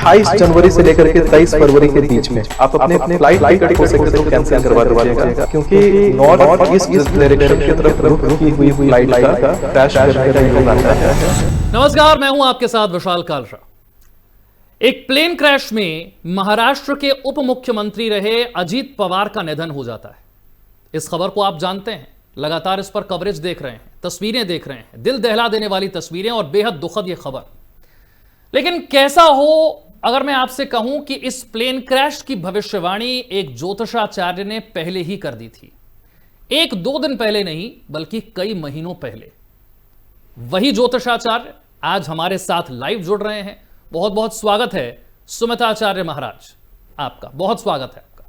28 जनवरी से लेकर के 23 फरवरी के बीच में आप अपने फ्लाइट टिकट को सकते हो कैंसिल करवा दीजिएगा, क्योंकि नॉर्थ ईस्ट डायरेक्शन की तरफ रुख की हुई फ्लाइट का क्रैश करने का योग आता है। नमस्कार, मैं हूं आपके साथ विशाल कालरा। एक प्लेन क्रैश में महाराष्ट्र के उप मुख्यमंत्री रहे अजीत पवार का निधन हो जाता है। इस खबर को आप जानते हैं, लगातार इस पर कवरेज देख रहे हैं, तस्वीरें देख रहे हैं, दिल दहला देने वाली तस्वीरें और बेहद दुखद यह खबर। लेकिन कैसा हो अगर मैं आपसे कहूं कि इस प्लेन क्रैश की भविष्यवाणी एक ज्योतिषाचार्य ने पहले ही कर दी थी। 1-2 दिन पहले नहीं, बल्कि कई महीनों पहले। वही ज्योतिषाचार्य आज हमारे साथ लाइव जुड़ रहे हैं। बहुत बहुत स्वागत है सुमिताचार्य महाराज, आपका बहुत स्वागत है। आपका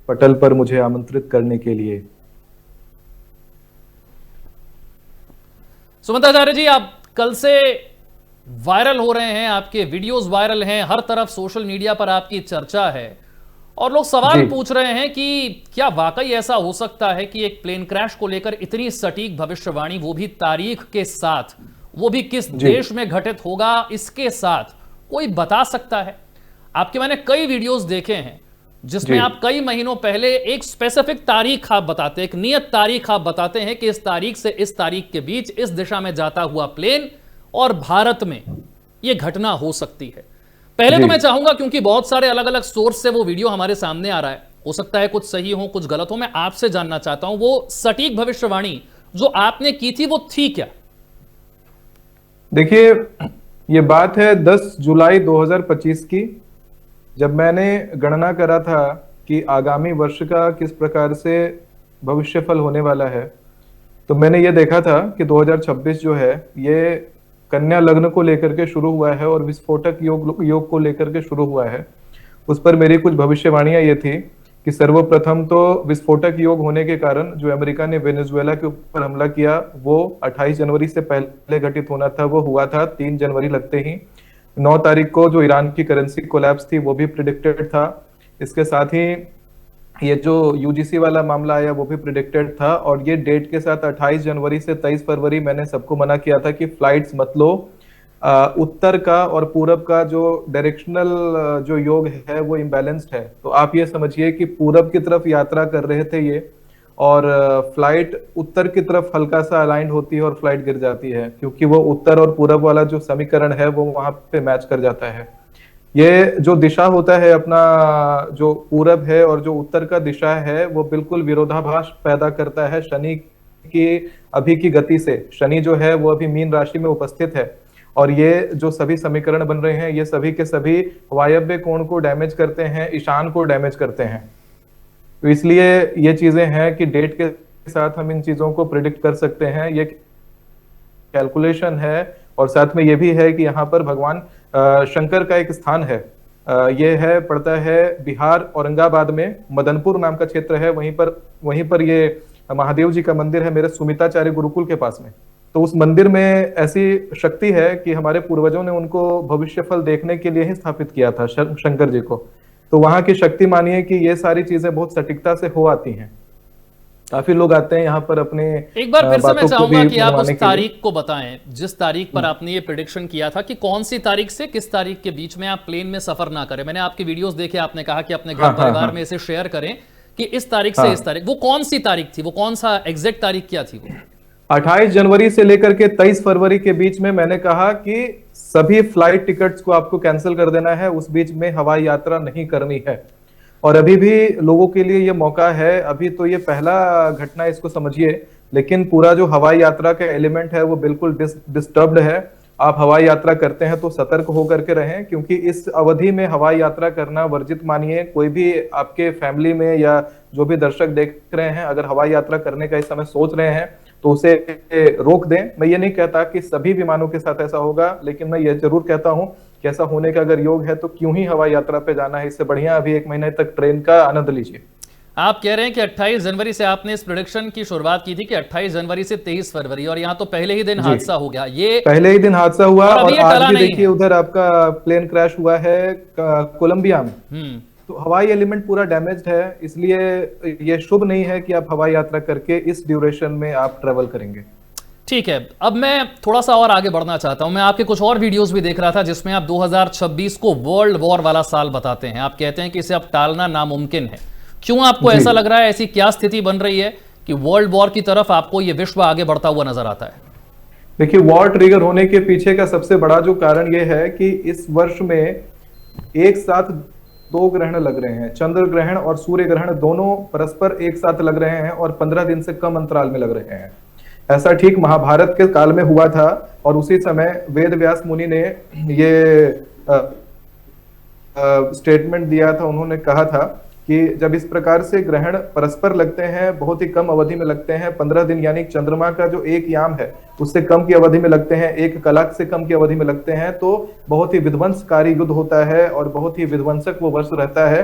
पटल पर मुझे आमंत्रित करने के लिए। सुमिताचार्य जी, आप कल से वायरल हो रहे हैं, आपके वीडियोस वायरल हैं, हर तरफ सोशल मीडिया पर आपकी चर्चा है और लोग सवाल पूछ रहे हैं कि क्या वाकई ऐसा हो सकता है कि एक प्लेन क्रैश को लेकर इतनी सटीक भविष्यवाणी, वो भी तारीख के साथ, वो भी किस देश में घटित होगा इसके साथ, कोई बता सकता है? आपके मैंने कई वीडियोस देखे हैं जिसमें आप कई महीनों पहले एक स्पेसिफिक तारीख आप बताते हैं, एक नियत तारीख आप बताते हैं कि इस तारीख से इस तारीख के बीच इस दिशा में जाता हुआ प्लेन और भारत में यह घटना हो सकती है। पहले तो मैं चाहूंगा, क्योंकि बहुत सारे अलग अलग सोर्स से वो वीडियो हमारे सामने आ रहा है, हो सकता है कुछ सही हो कुछ गलत हो, मैं आपसे जानना चाहता हूं वो सटीक भविष्यवाणी जो आपने की थी वो थी क्या? देखिए, ये बात है 10 जुलाई 2025 की, जब मैंने गणना करा था कि आगामी वर्ष का किस प्रकार से भविष्यफल होने वाला है, तो मैंने ये देखा था कि 2026 जो है ये कन्या लग्न को लेकर के शुरू हुआ है और विस्फोटक योग को लेकर के शुरू हुआ है। उस पर मेरी कुछ भविष्यवाणियां ये थी कि सर्वप्रथम तो विस्फोटक योग होने के कारण जो अमेरिका ने वेनेजुएला के ऊपर हमला किया वो 28 जनवरी से पहले घटित होना था, वो हुआ था 3 जनवरी लगते ही। 9 तारीख को जो ईरान की करेंसी कोलैप्स थी वो भी प्रिडिक्टेड था। इसके साथ ही ये जो यूजीसी वाला मामला आया वो भी प्रिडिक्टेड था। और ये डेट के साथ 28 जनवरी से 23 फरवरी मैंने सबको मना किया था कि फ्लाइट्स मत लो। उत्तर का और पूरब का जो डायरेक्शनल जो योग है वो इम्बैलेंस्ड है। तो आप ये समझिए कि पूरब की तरफ यात्रा कर रहे थे ये, और फ्लाइट उत्तर की तरफ हल्का सा अलाइंड होती है और फ्लाइट गिर जाती है, क्योंकि वो उत्तर और पूरब वाला जो समीकरण है वो वहां पे मैच कर जाता है। ये जो दिशा होता है अपना, जो पूरब है और जो उत्तर का दिशा है, वो बिल्कुल विरोधाभास पैदा करता है शनि की अभी की गति से। शनि जो है वो अभी मीन राशि में उपस्थित है और ये जो सभी समीकरण बन रहे हैं ये सभी के सभी वायव्य कोण को डैमेज करते हैं, ईशान को डैमेज करते हैं। तो इसलिए ये चीजें हैं कि डेट के साथ हम इन चीजों को प्रिडिक्ट कर सकते हैं, ये कैलकुलेशन है। और साथ में ये भी है कि यहाँ पर भगवान शंकर का एक स्थान है, ये है पड़ता है बिहार औरंगाबाद में, मदनपुर नाम का क्षेत्र है, वहीं पर ये महादेव जी का मंदिर है मेरे सुमिताचार्य गुरुकुल के पास में। तो उस मंदिर में ऐसी शक्ति है कि हमारे पूर्वजों ने उनको भविष्यफल देखने के लिए ही स्थापित किया था, शंकर जी को। तो वहां की शक्ति मानिए कि ये सारी चीजें बहुत सटीकता से हो आती हैं। काफी लोग आते हैं यहाँ पर अपने। एक बार फिर से मैं चाहूंगा कि आप उस तारीख को बताएं जिस तारीख पर आपने ये प्रेडिक्शन किया था कि कौन सी तारीख से किस तारीख के बीच में आप प्लेन में सफर ना करें। मैंने आपकी वीडियोस देखे, आपने कहा कि अपने घर परिवार में इसे शेयर करें कि इस तारीख से इस तारीख, वो कौन सी तारीख थी, वो कौन सा एग्जैक्ट तारीख क्या थी? वो 28 जनवरी से लेकर के 23 फरवरी के बीच में मैंने कहा कि सभी फ्लाइट टिकट्स को आपको कैंसिल कर देना है, उस बीच में हवाई यात्रा नहीं करनी है। और अभी भी लोगों के लिए ये मौका है, अभी तो ये पहला घटना इसको समझिए, लेकिन पूरा जो हवाई यात्रा का एलिमेंट है वो बिल्कुल डिस्टर्ब्ड है। आप हवाई यात्रा करते हैं तो सतर्क होकर के रहें, क्योंकि इस अवधि में हवाई यात्रा करना वर्जित मानिए। कोई भी आपके फैमिली में या जो भी दर्शक देख रहे हैं, अगर हवाई यात्रा करने का इस समय सोच रहे हैं तो उसे रोक दें। मैं ये नहीं कहता कि सभी विमानों के साथ ऐसा होगा, लेकिन मैं ये जरूर कहता हूं कि ऐसा होने का अगर योग है तो क्यों ही हवाई यात्रा पे जाना है, इससे बढ़िया अभी 1 महीने तक ट्रेन का आनंद लीजिए। आप कह रहे हैं कि 28 जनवरी से आपने इस प्रेडिक्शन की शुरुआत की थी कि 28 जनवरी से 23 फरवरी, और यहाँ तो पहले ही दिन हादसा हो गया। ये पहले ही दिन हादसा हुआ और आज भी देखिए उधर आपका प्लेन क्रैश हुआ है कोलंबिया में। तो हवाई एलिमेंट पूरा डैमेज्ड है, इसलिए ये शुभ नहीं है कि आप हवाई यात्रा करके इस ड्यूरेशन में आप ट्रेवल करेंगे। ठीक है, अब मैं थोड़ा सा और आगे बढ़ना चाहता हूं। मैं आपके कुछ और वीडियोस भी देख रहा था जिसमें आप 2026 को वर्ल्ड वॉर वाला साल बताते हैं। आप कहते हैं कि इसे अब टालना नामुमकिन है। क्यों आपको जी ऐसा लग रहा है? ऐसी क्या स्थिति बन रही है कि वर्ल्ड वॉर की तरफ आपको यह विश्व आगे बढ़ता हुआ नजर आता है? देखिए, वॉर ट्रिगर होने के पीछे का सबसे बड़ा जो कारण यह है कि इस वर्ष में एक साथ दो ग्रहण लग रहे हैं। चंद्र ग्रहण और सूर्य ग्रहण दोनों परस्पर एक साथ लग रहे हैं और 15 दिन से कम अंतराल में लग रहे हैं। ऐसा ठीक महाभारत के काल में हुआ था और उसी समय वेद व्यास मुनि ने ये स्टेटमेंट दिया था। उन्होंने कहा था कि जब इस प्रकार से ग्रहण परस्पर लगते हैं, बहुत ही कम अवधि में लगते हैं, 15 दिन यानी चंद्रमा का जो एक याम है उससे कम की अवधि में लगते हैं, एक कलाक से कम की अवधि में लगते हैं, तो बहुत ही विध्वंसकारी युद्ध होता है और बहुत ही विध्वंसक वो वर्ष रहता है।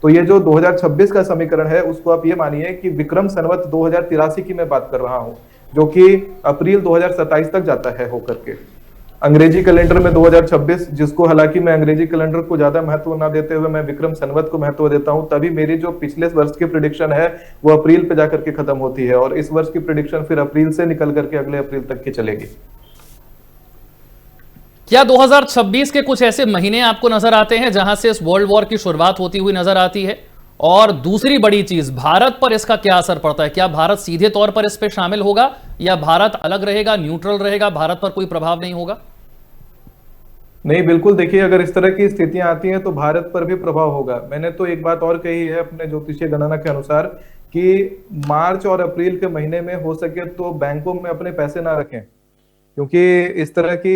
तो ये जो 2026 का समीकरण है उसको आप ये मानिए कि विक्रम संवत 2083 की मैं बात कर रहा हूं, जो कि अप्रैल 2027 तक जाता है होकर के। अंग्रेजी कैलेंडर में 2026, जिसको हालांकि मैं अंग्रेजी कैलेंडर को ज्यादा महत्व ना देते हुए मैं विक्रम संवत को महत्व देता हूं, तभी मेरी जो पिछले वर्ष की प्रिडिक्शन है वो अप्रैल पे जाकर के खत्म होती है और इस वर्ष की प्रिडिक्शन फिर अप्रैल से निकल करके अगले अप्रैल तक की चलेगी। क्या 2026 के कुछ ऐसे महीने आपको नजर आते हैं जहां से इस वर्ल्ड वॉर की शुरुआत होती हुई नजर आती है? और दूसरी बड़ी चीज, भारत पर इसका क्या असर पड़ता है? क्या भारत सीधे तौर पर इस पे शामिल होगा या भारत अलग रहेगा, न्यूट्रल रहेगा, भारत पर कोई प्रभाव नहीं होगा? नहीं, बिल्कुल। देखिए, अगर इस तरह की स्थितियां आती हैं तो भारत पर भी प्रभाव होगा। मैंने तो एक बात और कही है अपने ज्योतिषीय गणना के अनुसार कि मार्च और अप्रैल के महीने में हो सके तो बैंकों में अपने पैसे ना रखें, क्योंकि इस तरह की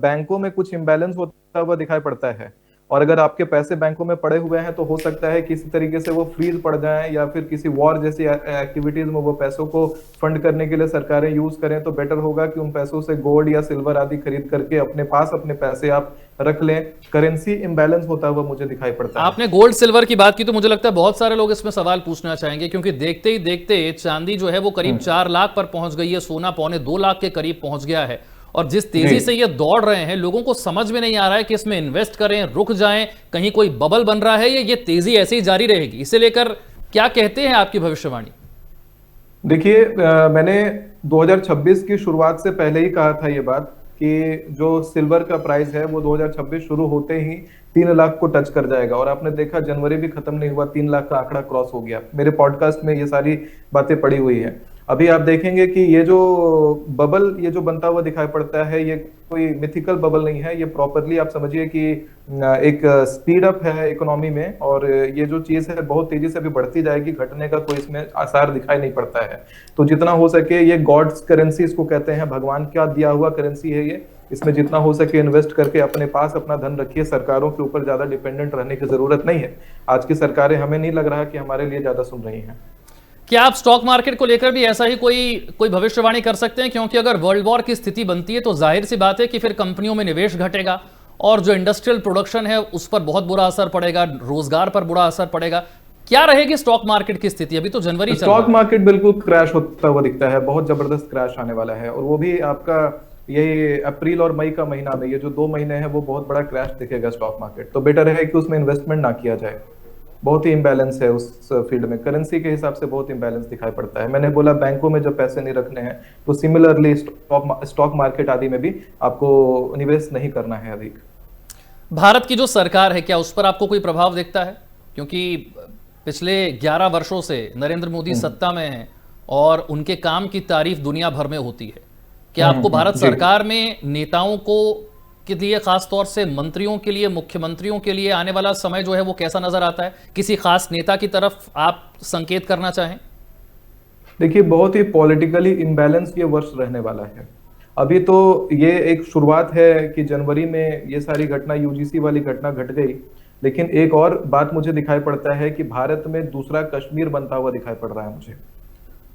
बैंकों में कुछ इम्बैलेंस होता हुआ दिखाई पड़ता है। और अगर आपके पैसे बैंकों में पड़े हुए हैं तो हो सकता है किसी तरीके से वो फ्रीज पड़ जाएं या फिर किसी वॉर जैसी एक्टिविटीज में वो पैसों को फंड करने के लिए सरकारें यूज करें। तो बेटर होगा कि उन पैसों से गोल्ड या सिल्वर आदि खरीद करके अपने पास अपने पैसे आप रख लें। करेंसी इम्बैलेंस होता हुआ मुझे दिखाई पड़ता है। आपने गोल्ड सिल्वर की बात की तो मुझे लगता है बहुत सारे लोग इसमें सवाल पूछना चाहेंगे, क्योंकि देखते ही देखते चांदी जो है वो करीब 4 लाख पर पहुंच गई है, सोना 1.25 लाख के करीब पहुंच गया है। और जिस तेजी से ये दौड़ रहे हैं, लोगों को समझ में नहीं आ रहा है कि इसमें इन्वेस्ट करें, रुक जाएं, कहीं कोई बबल बन रहा है, ये तेजी ऐसे ही जारी रहेगी। इसे लेकर क्या कहते हैं आपकी भविष्यवाणी? देखिए, मैंने 2026 की शुरुआत से पहले ही कहा था ये बात कि जो सिल्वर का प्राइस है वो 2026 शुरू होते ही 3 लाख को टच कर जाएगा। और आपने देखा जनवरी भी खत्म नहीं हुआ, 3 लाख का आंकड़ा क्रॉस हो गया। मेरे पॉडकास्ट में ये सारी बातें पड़ी हुई है। अभी आप देखेंगे कि ये जो बबल ये जो बनता हुआ दिखाई पड़ता है, ये कोई मिथिकल बबल नहीं है। ये प्रॉपरली आप समझिए कि एक स्पीड अप है इकोनॉमी में, और ये जो चीज है बहुत तेजी से भी बढ़ती जाएगी, घटने का कोई इसमें आसार दिखाई नहीं पड़ता है। तो जितना हो सके, ये गॉड्स करेंसी इसको कहते हैं, भगवान का दिया हुआ करेंसी है ये। इसमें जितना हो सके इन्वेस्ट करके अपने पास अपना धन रखिए। सरकारों के ऊपर ज्यादा डिपेंडेंट रहने की जरूरत नहीं है। आज की सरकारें, हमें नहीं लग रहा कि हमारे लिए ज्यादा सुन रही हैं। क्या आप स्टॉक मार्केट को लेकर भी ऐसा ही कोई भविष्यवाणी कर सकते हैं? क्योंकि अगर वर्ल्ड वॉर की स्थिति बनती है तो जाहिर सी बात है कि फिर कंपनियों में निवेश घटेगा और जो इंडस्ट्रियल प्रोडक्शन है उस पर बहुत बुरा असर पड़ेगा, रोजगार पर बुरा असर पड़ेगा। क्या रहेगी स्टॉक मार्केट की स्थिति? अभी तो जनवरी चल रहा है। स्टॉक मार्केट बिल्कुल क्रैश होता हुआ दिखता है, बहुत जबरदस्त क्रैश आने वाला है। और वो भी आपका ये अप्रैल और मई का महीना में, ये जो 2 महीने हैं वो बहुत बड़ा क्रैश दिखेगा स्टॉक मार्केट। तो बेटर है कि उसमें इन्वेस्टमेंट ना किया जाए। बहुत ही इम्बैलेंस है उस फील्ड में, करेंसी के हिसाब से बहुत इम्बैलेंस दिखाई पड़ता है। मैंने बोला बैंकों में जब पैसे नहीं रखने हैं तो सिमिलरली स्टॉक मार्केट आदि में भी आपको निवेश नहीं करना है अधिक। भारत की जो सरकार है, क्या उस पर आपको कोई प्रभाव दिखता है? क्योंकि पिछले 11 वर्षों से नरेंद्र मोदी सत्ता में हैं और उनके काम की तारीफ दुनिया भर में होती है। क्या आपको भारत सरकार में नेताओं को के लिए, खास तौर से मंत्रियों के लिए, मुख्यमंत्रियों के लिए आने वाला समय जो है वो कैसा नजर आता है? किसी खास नेता की तरफ आप संकेत करना चाहें? देखिए, बहुत ही पॉलिटिकली इम्बैलेंस ये वर्ष रहने वाला है। अभी तो ये एक शुरुआत है कि जनवरी में ये सारी घटना, यूजीसी वाली घटना घट गई, लेकिन एक और बात मुझे दिखाई पड़ता है कि भारत में दूसरा कश्मीर बनता हुआ दिखाई पड़ रहा है मुझे।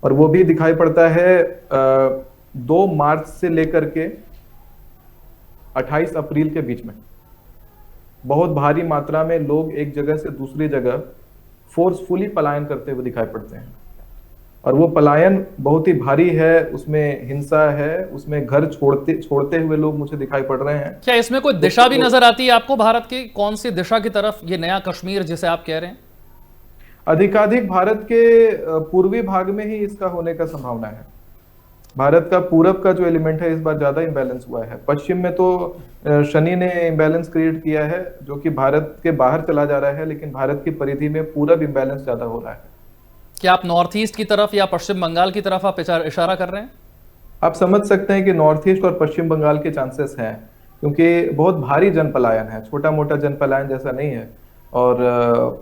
और वो भी दिखाई पड़ता है 2 मार्च से लेकर के 28 अप्रैल के बीच में। बहुत भारी मात्रा में लोग एक जगह से दूसरी जगह फोर्सफुली पलायन करते हुए दिखाई पड़ते हैं। और वो पलायन बहुत ही भारी है, उसमें हिंसा है, उसमें घर छोड़ते हुए लोग मुझे दिखाई पड़ रहे हैं। क्या इसमें कोई दिशा भी नजर आती है आपको भारत की? कौन सी दिशा की तरफ ये नया कश्मीर जिसे आप कह रहे हैं? अधिकाधिक भारत के पूर्वी भाग में ही इसका होने का संभावना है। भारत का पूरब का जो एलिमेंट है इस बार ज्यादा इम्बैलेंस हुआ है। पश्चिम में तो शनि ने इम्बैलेंस क्रिएट किया है जो कि भारत के बाहर चला जा रहा है, लेकिन भारत की परिधि में पूरब इम्बैलेंस ज्यादा हो रहा है। क्या आप नॉर्थ ईस्ट की तरफ या पश्चिम बंगाल की तरफ आप इशारा कर रहे हैं? आप समझ सकते हैं कि नॉर्थ ईस्ट और पश्चिम बंगाल के चांसेस हैं, क्योंकि बहुत भारी जनपलायन है, छोटा मोटा जनपलायन जैसा नहीं है, और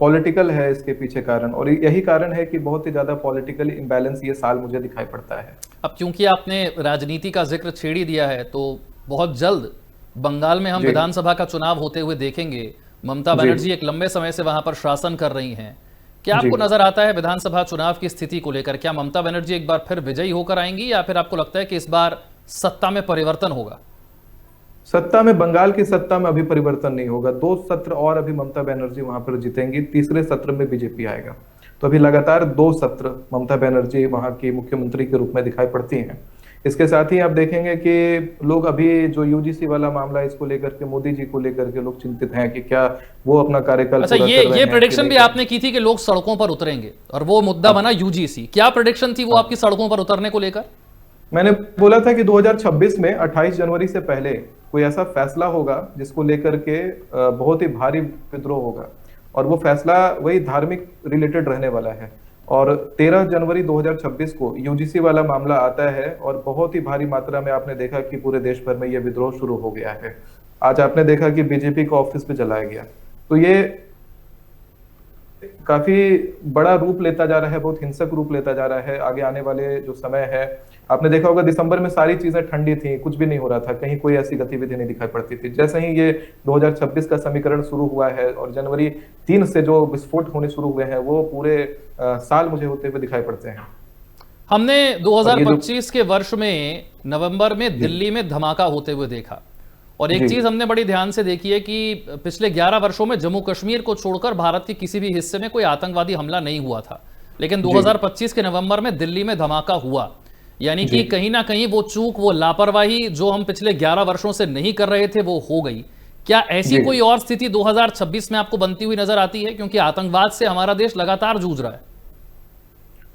पॉलिटिकल है इसके पीछे कारण, और यही कारण है कि बहुत ही ज्यादा पॉलिटिकल इम्बैलेंस ये साल मुझे दिखाई पड़ता है। अब क्योंकि आपने राजनीति का जिक्र छेड़ ही दिया है, तो बहुत जल्द बंगाल में हम जी विधानसभा का चुनाव होते हुए देखेंगे। ममता जी बनर्जी एक लंबे समय से वहां पर शासन कर रही हैं। क्या जी। आपको नजर आता है विधानसभा चुनाव की स्थिति को लेकर, क्या ममता बनर्जी एक बार फिर विजयी होकर आएंगी, या फिर आपको लगता है कि इस बार सत्ता में परिवर्तन होगा? सत्ता में, बंगाल की सत्ता में अभी परिवर्तन नहीं होगा। 2 सत्र और अभी ममता बनर्जी वहां पर जीतेंगी, तीसरे सत्र में बीजेपी आएगा। तो अभी लगातार 2 सत्र ममता बनर्जी वहां की मुख्यमंत्री के रूप में दिखाई पड़ती हैं। इसके साथ ही आप देखेंगे कि लोग अभी जो यूजीसी वाला मामला है इसको लेकर के, मोदी जी को लेकर के लोग चिंतित हैं कि क्या वो अपना कार्यकाल अच्छा, पूरा कर रहे ये हैं कि प्रेडिक्शन भी नहीं। आपने की थी कि लोग सड़कों पर उतरेंगे, और वो मुद्दा बना यूजीसी। क्या प्रेडिक्शन थी वो आपकी सड़कों पर उतरने को लेकर? मैंने बोला था कि 2026 में 28 जनवरी से पहले कोई ऐसा फैसला होगा जिसको लेकर के बहुत ही भारी विद्रोह होगा, और वो फैसला वही धार्मिक रिलेटेड रहने वाला है। और 13 जनवरी 2026 को यूजीसी वाला मामला आता है, और बहुत ही भारी मात्रा में आपने देखा कि पूरे देश भर में ये विद्रोह शुरू हो गया है। आज आपने देखा कि बीजेपी का ऑफिस पे जलाया गया। तो ये काफी बड़ा रूप लेता जा रहा है, बहुत हिंसक रूप लेता जा रहा है। आगे आने वाले जो समय है, आपने देखा होगा दिसंबर में सारी चीजें ठंडी थी, कुछ भी नहीं हो रहा था, कहीं कोई ऐसी गतिविधि नहीं दिखाई पड़ती थी। जैसे ही ये 2026 का समीकरण शुरू हुआ है और जनवरी 3 से जो विस्फोट होने शुरू हुए हैं, वो पूरे साल मुझे होते हुए दिखाई पड़ते हैं। हमने और ये जो 2025 के वर्ष में नवंबर में जी दिल्ली में धमाका होते हुए देखा, और एक जी चीज हमने बड़ी ध्यान से देखी है कि पिछले 11 वर्षों में जम्मू कश्मीर को छोड़कर भारत के किसी भी हिस्से में कोई आतंकवादी हमला नहीं हुआ था, लेकिन जी 2025 के नवंबर में दिल्ली में धमाका हुआ। यानी जी कि कहीं ना कहीं वो चूक, वो लापरवाही जो हम पिछले 11 वर्षों से नहीं कर रहे थे, वो हो गई। क्या ऐसी जी। कोई और स्थिति 2026 में आपको बनती हुई नजर आती है, क्योंकि आतंकवाद से हमारा देश लगातार जूझ रहा है?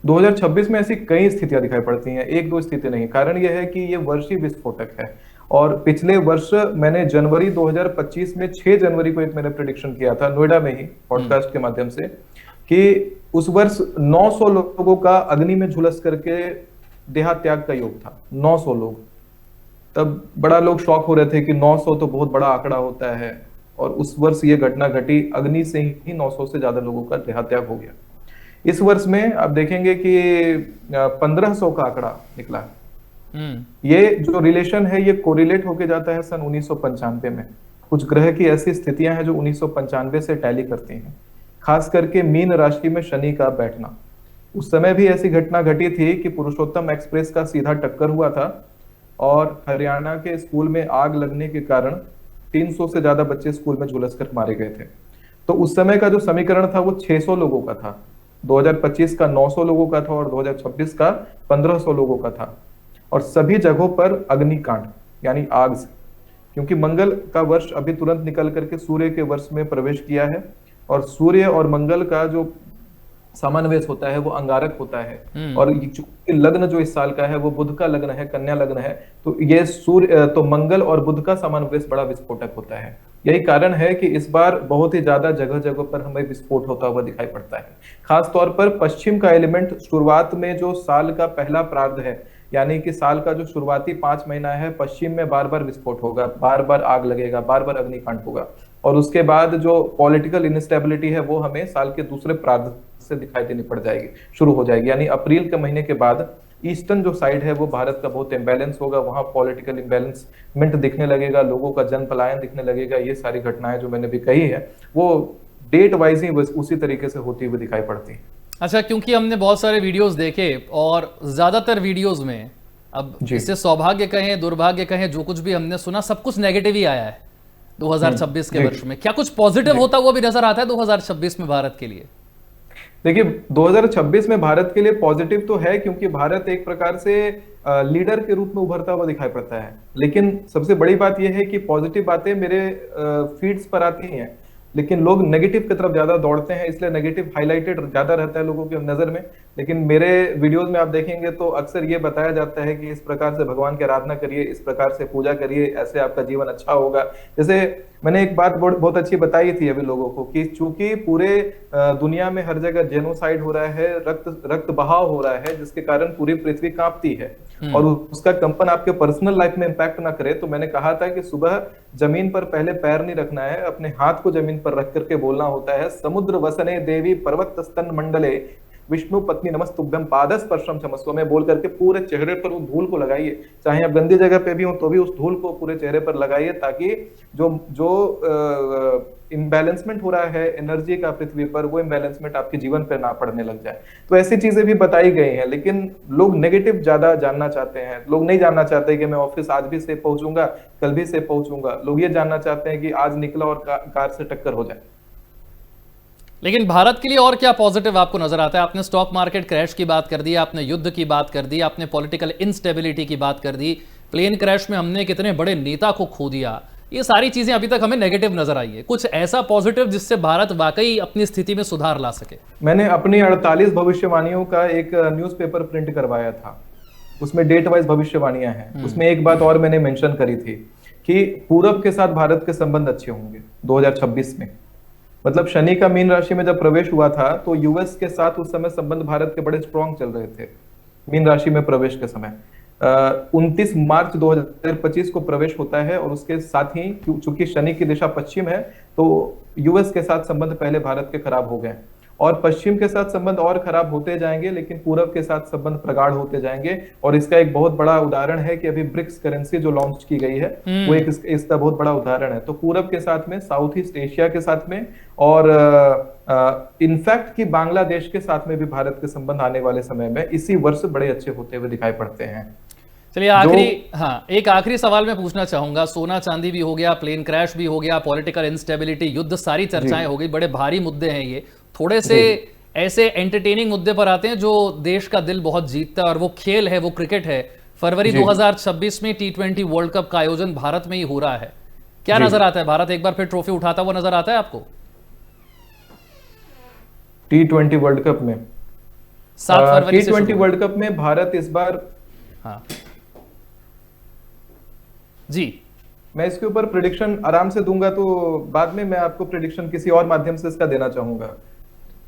2026 में ऐसी कई स्थितियां दिखाई पड़ती हैं, एक दो स्थिति नहीं। कारण यह है कि ये वर्ष ही विस्फोटक है, और पिछले वर्ष मैंने जनवरी 2025 में 6 जनवरी को एक मैंने प्रेडिक्शन किया था नोएडा में ही पॉडकास्ट के माध्यम से, कि उस वर्ष 900 लोगों का अग्नि में झुलस करके देहात्याग का योग था। 900 लोग, तब बड़ा लोग शॉक हो रहे थे कि 900 तो बहुत बड़ा आंकड़ा होता है, और उस वर्ष ये घटना घटी, अग्नि से ही 900 से ज्यादा लोगों का देहात्याग हो गया। इस वर्ष में आप देखेंगे कि 1500 का आंकड़ा निकला। ये जो रिलेशन है ये कोरिलेट होके जाता है सन 1995 में। कुछ ग्रह की ऐसी स्थितियां हैं जो 1995 से टैली करती हैं, खास करके मीन राशि में शनि का बैठना। उस समय भी ऐसी घटना घटी थी कि पुरुषोत्तम एक्सप्रेस का सीधा टक्कर हुआ था, और हरियाणा के स्कूल में आग लगने के कारण 300 से ज्यादा बच्चे स्कूल में झुलस कर मारे गए थे। तो उस समय का जो समीकरण था वो 600 लोगों का था, 2025 का 900 लोगों का था, और 2026 का 1500 लोगों का था। और सभी जगहों पर अग्निकांड यानी आग से, क्योंकि मंगल का वर्ष अभी तुरंत निकल करके सूर्य के वर्ष में प्रवेश किया है, और सूर्य और मंगल का जो सामन्वय होता है वो अंगारक होता है। और चूंकि लग्न जो इस साल का है वो बुध का लग्न है, कन्या लग्न है, तो ये सूर्य तो मंगल और बुध का सामन्वय बड़ा विस्फोटक होता है। यही कारण है कि इस बार बहुत ही ज्यादा जगह जगह पर हमें विस्फोट होता हुआ दिखाई पड़ता है। खास तौर पर पश्चिम का एलिमेंट शुरुआत में जो साल का पहला प्रार्ध है, यानी कि साल का जो शुरुआती 5 महीना है, पश्चिम में बार बार विस्फोट होगा, बार बार आग लगेगा, बार बार अग्निकांड होगा। और उसके बाद जो पॉलिटिकल इनस्टेबिलिटी है वो हमें साल के दूसरे प्रार्ध से दिखाई देनी पड़ जाएगी, शुरू हो जाएगी। यानी अप्रैल के महीने के बाद ईस्टर्न जो साइड है वो भारत का बहुत इम्बैलेंस होगा, वहां पॉलिटिकल इम्बैलेंसमेंट दिखने लगेगा, लोगों का जन पलायन दिखने लगेगा। ये सारी घटनाएं जो मैंने भी कही है वो डेट वाइज ही उसी तरीके से होती हुई दिखाई पड़ती है। अच्छा, क्योंकि हमने बहुत सारे वीडियोस देखे, और ज्यादातर वीडियोस में, अब इससे सौभाग्य कहें दुर्भाग्य कहें, जो कुछ भी हमने सुना सब कुछ नेगेटिव ही आया है 2026 के वर्ष में। क्या कुछ पॉजिटिव होता हुआ भी नजर आता है 2026 में भारत के लिए? देखिए, 2026 में भारत के लिए पॉजिटिव तो है, क्योंकि भारत एक प्रकार से लीडर के रूप में उभरता हुआ दिखाई पड़ता है। लेकिन सबसे बड़ी बात यह है कि पॉजिटिव बातें मेरे फीड्स पर आती हैं, लेकिन लोग नेगेटिव की तरफ ज्यादा दौड़ते हैं, इसलिए नेगेटिव हाईलाइटेड ज्यादा रहता है लोगों की नजर में। लेकिन मेरे वीडियोस में आप देखेंगे तो अक्सर ये बताया जाता है कि इस प्रकार से भगवान की आराधना करिए, इस प्रकार से पूजा करिए, ऐसे आपका जीवन अच्छा होगा। जैसे मैंने एक बात बहुत अच्छी बताई थी अभी लोगों को कि चूंकि पूरे दुनिया में हर जगह जेनोसाइड हो रहा है, रक्त बहाव हो रहा है, जिसके कारण पूरी पृथ्वी कांपती है और उसका कंपन आपके पर्सनल लाइफ में इंपैक्ट ना करे, तो मैंने कहा था कि सुबह जमीन पर पहले पैर नहीं रखना है, अपने हाथ को जमीन पर रख करके बोलना होता है, समुद्र वसने देवी पर्वत स्तन मंडले विष्णु पत्नी नमस्तुभ्यं पादस्पर्शम क्षमस्व में बोल करके पूरे चेहरे पर उस धूल को लगाइए। चाहे आप गंदी जगह पे भी हो तो भी उस धूल को पूरे चेहरे पर लगाइए, ताकि जो जो इम्बैलेंसमेंट हो रहा है एनर्जी का पृथ्वी पर, वो इम्बैलेंसमेंट आपके जीवन पर ना पड़ने लग जाए। तो ऐसी चीजें भी बताई गई हैं, लेकिन लोग नेगेटिव ज्यादा जानना चाहते हैं। लोग नहीं जानना चाहते कि मैं ऑफिस आज भी सेफ पहुंचूंगा, कल भी सेफ पहुंचूंगा। लोग ये जानना चाहते हैं कि आज निकला और कार से टक्कर हो जाए। लेकिन भारत के लिए और क्या पॉजिटिव आपको नजर आता है? आपने स्टॉक मार्केट क्रैश की बात कर दी, आपने युद्ध की बात कर दी, आपने पॉलिटिकल इंस्टेबिलिटी की बात कर दी, प्लेन क्रैश में हमने कितने बड़े नेता को खो दिया। ये सारी चीजें अभी तक हमें नेगेटिव नजर आई है। कुछ ऐसा पॉजिटिव जिससे भारत वाकई अपनी स्थिति में सुधार ला सके? मैंने अपनी 48 भविष्यवाणियों का एक न्यूज़पेपर प्रिंट करवाया था, उसमें डेट वाइज भविष्यवाणियां हैं। उसमें एक बात और मैंने मेंशन करी थी कि पूरब के साथ भारत के संबंध अच्छे होंगे 2026 में। मतलब शनि का मीन राशि में जब प्रवेश हुआ था तो यूएस के साथ उस समय संबंध भारत के बड़े स्ट्रॉन्ग चल रहे थे मीन राशि में प्रवेश के समय। 29 मार्च 2025 को प्रवेश होता है और उसके साथ ही चूंकि शनि की दिशा पश्चिम है तो यूएस के साथ संबंध पहले भारत के खराब हो गए और पश्चिम के साथ संबंध और खराब होते जाएंगे, लेकिन पूरब के साथ संबंध प्रगाढ़ होते जाएंगे। और इसका एक बहुत बड़ा उदाहरण है कि अभी ब्रिक्स करेंसी जो लॉन्च की गई है वो एक इसका बहुत बड़ा उदाहरण है। तो पूरब के साथ में, साउथ ईस्ट एशिया के साथ में और इनफैक्ट कि बांग्लादेश के साथ में भी भारत के संबंध आने वाले समय में इसी वर्ष बड़े अच्छे होते हुए दिखाई पड़ते हैं। चलिए आखिरी, हाँ एक आखिरी सवाल मैं पूछना चाहूंगा। सोना चांदी भी हो गया, प्लेन क्रैश भी हो गया, पॉलिटिकल इंस्टेबिलिटी, युद्ध, सारी चर्चाएं हो गई, बड़े भारी मुद्दे हैं ये। थोड़े से ऐसे एंटरटेनिंग मुद्दे पर आते हैं जो देश का दिल बहुत जीतता है और वो खेल है, वो क्रिकेट है। फरवरी 2026 में T20 वर्ल्ड कप का आयोजन भारत में ही हो रहा है। क्या नजर आता है? भारत एक बार फिर ट्रॉफी उठाता हुआ नजर आता है आपको T20 वर्ल्ड कप में? 7 फरवरी से T20 वर्ल्ड कप में भारत इस बार, हाँ जी, मैं इसके ऊपर प्रेडिक्शन आराम से दूंगा, तो बाद में मैं आपको प्रेडिक्शन किसी और माध्यम से इसका देना चाहूंगा,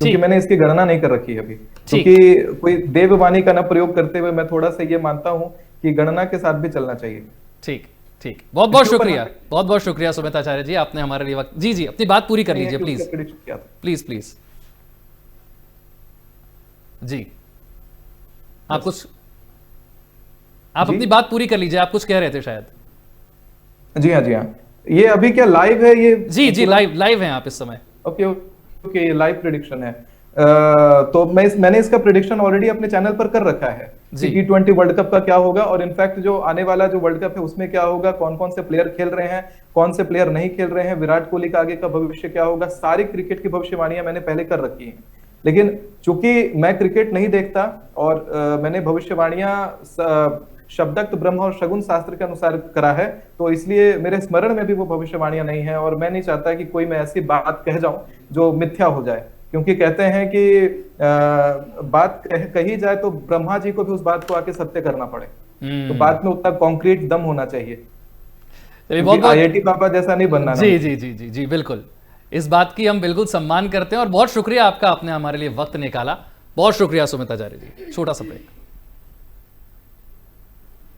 क्योंकि मैंने इसकी गणना नहीं कर रखी अभी। क्योंकि कोई देववाणी का ना प्रयोग करते हुए मैं थोड़ा सा ये मानता हूं कि गणना के साथ भी चलना चाहिए। ठीक ठीक, बहुत बहुत शुक्रिया, बहुत बहुत शुक्रिया सुमित आचार्य जी, आपने हमारे लिए वक्त। जी जी, अपनी बात पूरी कर लीजिए प्लीज प्लीज प्लीज। जी आप कुछ, आप अपनी बात पूरी कर लीजिए, आप कुछ कह रहे थे शायद। जी हाँ, जी हाँ। ये अभी क्या लाइव है ये? जी जी, लाइव हैं आप इस समय। ओके ओके, ये लाइव प्रेडिक्शन है। तो मैंने इसका प्रेडिक्शन ऑलरेडी अपने चैनल पर कर रखा है कि T20 वर्ल्ड कप का क्या होगा और इनफैक्ट जो आने वाला जो वर्ल्ड कप है उसमें क्या होगा, कौन कौन से प्लेयर खेल रहे हैं, कौन से प्लेयर नहीं खेल रहे हैं, विराट कोहली का आगे का भविष्य क्या होगा, सारी क्रिकेट की भविष्यवाणियां मैंने पहले कर रखी हैं। लेकिन चूंकि मैं क्रिकेट नहीं देखता और मैंने भविष्यवाणियां शब्दक्त ब्रह्म और शगुन शास्त्र के अनुसार करा है, तो इसलिए मेरे स्मरण में भी वो भविष्यवाणियां नहीं है और मैं नहीं चाहता कि कोई मैं ऐसी बात कह जाऊं जो मिथ्या हो जाए। क्योंकि कहते हैं कि बात कही जाए तो ब्रह्मा जी को भी उस बात को आके सत्य करना पड़े, तो बात में उतना कॉन्क्रीट दम होना चाहिए। IIT पापा जैसा नहीं बनना। जी जी जी जी जी, बिल्कुल, इस बात की हम बिल्कुल सम्मान करते हैं और बहुत शुक्रिया आपका, आपने हमारे लिए वक्त निकाला। बहुत शुक्रिया सुमित आचार्य जी। छोटा सा ब्रेक।